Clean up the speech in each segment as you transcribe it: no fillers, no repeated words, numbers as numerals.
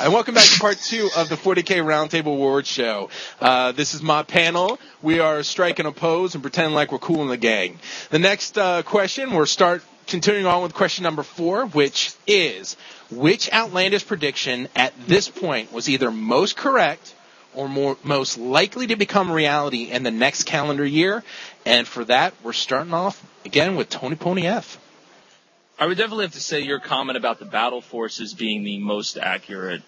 and welcome back to part 2 of the 40K Roundtable Awards Show. This is my panel. We are striking a pose and pretending like we're cool in the gang. The next question, continuing on with question number 4, which is, which outlandish prediction at this point was either most correct or most likely to become reality in the next calendar year? And for that, we're starting off again with Tony Pony F. I would definitely have to say your comment about the battle forces being the most accurate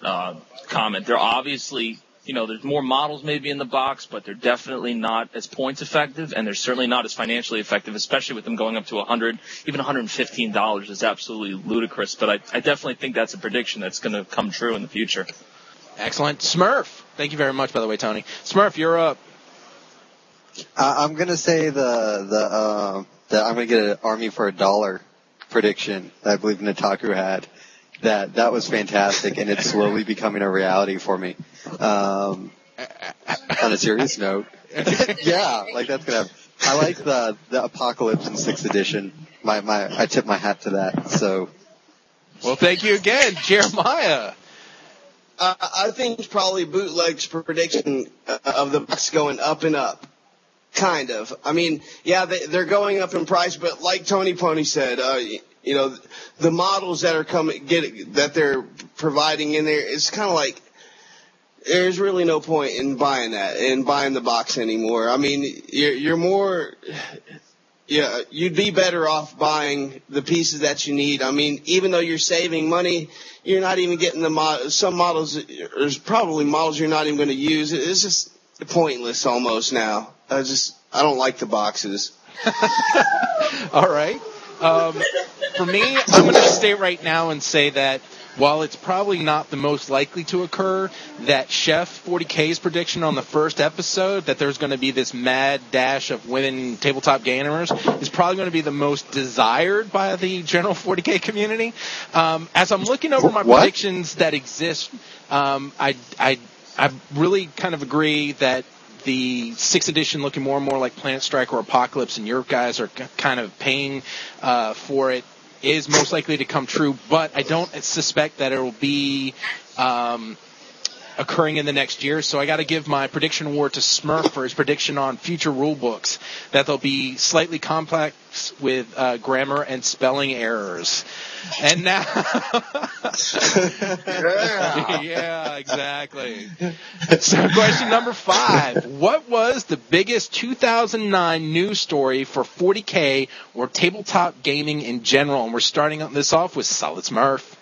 comment. They're obviously, there's more models maybe in the box, but they're definitely not as points effective, and they're certainly not as financially effective, especially with them going up to $100, even $115 is absolutely ludicrous. But I definitely think that's a prediction that's going to come true in the future. Excellent. Smurf. Thank you very much, by the way, Tony. Smurf, you're up. I'm going to say that I'm going to get an Army for $1 prediction that I believe Nataku had. That was fantastic, and it's slowly becoming a reality for me. On a serious note, yeah, like that's gonna. I like the Apocalypse in 6th edition. I tip my hat to that. So, well, thank you again, Jeremiah. I think it's probably Bootleg's prediction of the box going up and up. Kind of. I mean, yeah, they're going up in price, but like Tony Pony said, the models that are that they're providing in there, it's kind of like there's really no point in buying the box anymore. I mean, you're more, you'd be better off buying the pieces that you need. I mean, even though you're saving money, you're not even getting some models. There's probably models you're not even going to use. It's just pointless almost now. I don't like the boxes. All right. For me, I'm going to state right now and say that while it's probably not the most likely to occur, that Chef 40K's prediction on the first episode that there's going to be this mad dash of women tabletop gamers is probably going to be the most desired by the general 40K community. As I'm looking over my predictions that exist, I really kind of agree that the 6th edition looking more and more like Planet Strike or Apocalypse, and your guys are kind of paying for it, is most likely to come true. But I don't suspect that it will be occurring in the next year. So I got to give my prediction award to Smurf for his prediction on future rule books, that they'll be slightly complex with grammar and spelling errors. And now, yeah, exactly. So question number 5. What was the biggest 2009 news story for 40K or tabletop gaming in general? And we're starting this off with Solid Smurf.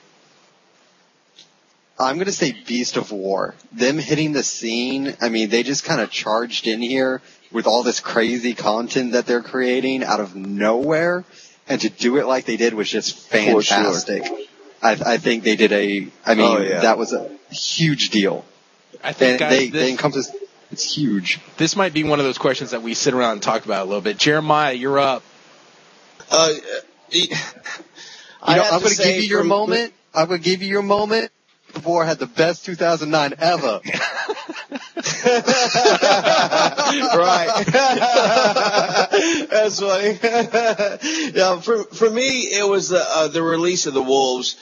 I'm going to say Beast of War. Them hitting the scene, I mean, they just kind of charged in here with all this crazy content that they're creating out of nowhere. And to do it like they did was just fantastic. Sure. I think they did that was a huge deal. I think, guys, they encompass, it's huge. This might be one of those questions that we sit around and talk about a little bit. Jeremiah, you're up. I'm going to give you your moment. I'm going to give you your moment. War had the best 2009 ever. Right. That's funny. Yeah, for me, it was the release of the Wolves.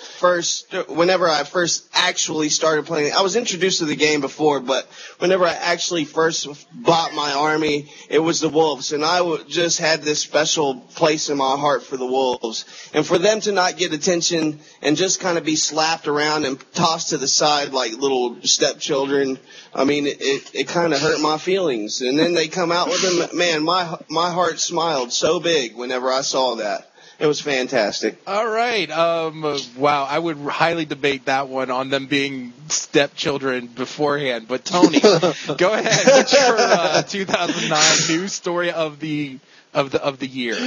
Whenever I first actually started playing, I was introduced to the game before, but whenever I actually first bought my army, it was the Wolves, and I just had this special place in my heart for the Wolves. And for them to not get attention and just kind of be slapped around and tossed to the side like little stepchildren, I mean, it kind of hurt my feelings. And then they come out with them. Man, my heart smiled so big whenever I saw that. It was fantastic. All right. Wow, I would highly debate that one on them being stepchildren beforehand. But Tony, go ahead. What's your 2009 news story of the year?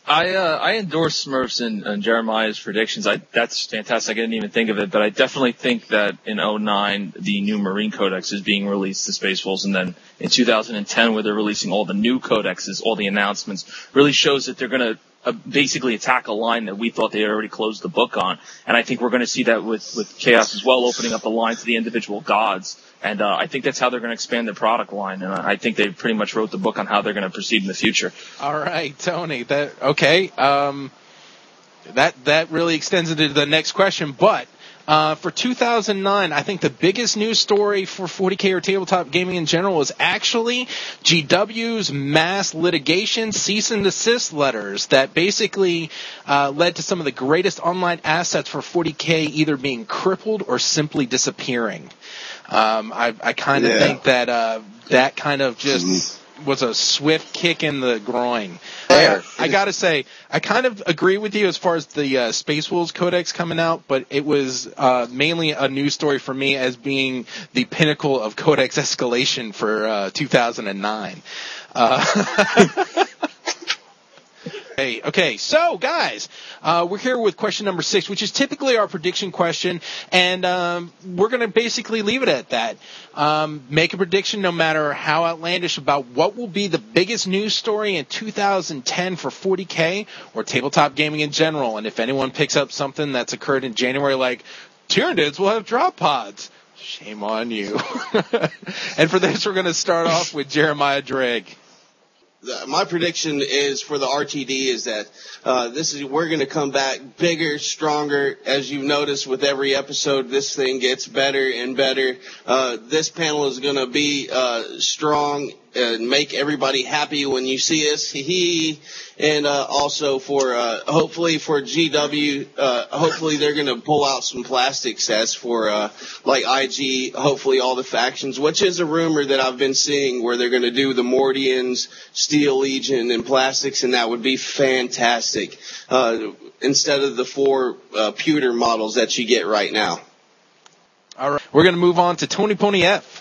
I endorse Smurfs and Jeremiah's predictions. That's fantastic. I didn't even think of it, but I definitely think that in 2009 the new Marine Codex is being released to Space Wolves, and then in 2010 where they're releasing all the new codexes, all the announcements, really shows that they're going to basically attack a line that we thought they had already closed the book on. And I think we're going to see that with Chaos as well, opening up the line to the individual gods. And I think that's how they're going to expand their product line. And I think they pretty much wrote the book on how they're going to proceed in the future. All right, Tony. That really extends into the next question. But For 2009, I think the biggest news story for 40K or tabletop gaming in general is actually GW's mass litigation cease and desist letters that basically led to some of the greatest online assets for 40K either being crippled or simply disappearing. I kind of think that that kind of just was a swift kick in the groin. I gotta say, I kind of agree with you as far as the Space Wolves Codex coming out, but it was mainly a news story for me as being the pinnacle of Codex escalation for 2009. Okay, so guys, we're here with question number 6, which is typically our prediction question, and we're going to basically leave it at that. Make a prediction no matter how outlandish about what will be the biggest news story in 2010 for 40K or tabletop gaming in general, and if anyone picks up something that's occurred in January like, Tyranids will have drop pods, shame on you. And for this, we're going to start off with Jeremiah Drake. My prediction is for the RTD is that we're going to come back bigger, stronger. As you've noticed with every episode, this thing gets better and better. This panel is going to be strong and make everybody happy when you see us. And also for hopefully for GW, hopefully they're going to pull out some plastic sets for like IG, hopefully all the factions, which is a rumor that I've been seeing where they're going to do the Mordians, Steel Legion, and plastics, and that would be fantastic instead of the 4 pewter models that you get right now. All right, we're going to move on to Tony Pony F.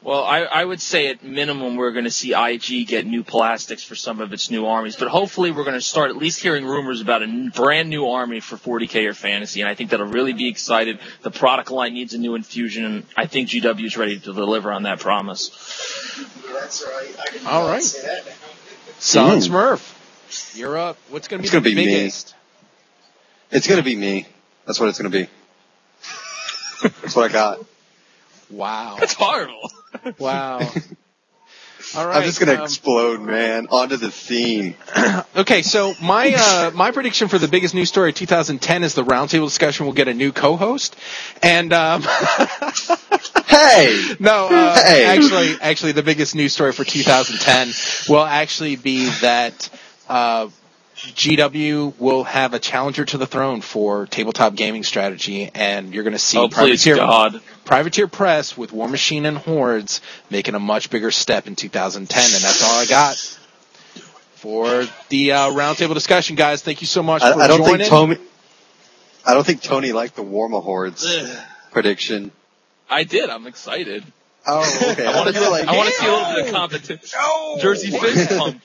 Well, I would say at minimum we're going to see IG get new plastics for some of its new armies, but hopefully we're going to start at least hearing rumors about a brand new army for 40K or Fantasy, and I think that'll really be excited. The product line needs a new infusion, and I think GW is ready to deliver on that promise. That's right. All right. Son Smurf, you're up. What's going to be the biggest? Me. It's going to be me. That's what it's going to be. That's what I got. Wow. That's horrible. Wow. All right. I'm just going to explode, man, onto the scene. Okay, so my prediction for the biggest news story of 2010 is the roundtable discussion will get a new co-host. And Hey! No, Hey! actually the biggest news story for 2010 will actually be that GW will have a challenger to the throne for tabletop gaming strategy, and you're going to see Privateer Press with War Machine and Hordes making a much bigger step in 2010, and that's all I got for the roundtable discussion, guys. Thank you so much for joining. I don't think Tony liked the War Hordes prediction. I did. I'm excited. Oh, okay. I want to see a little bit of competition. Jersey fist pump.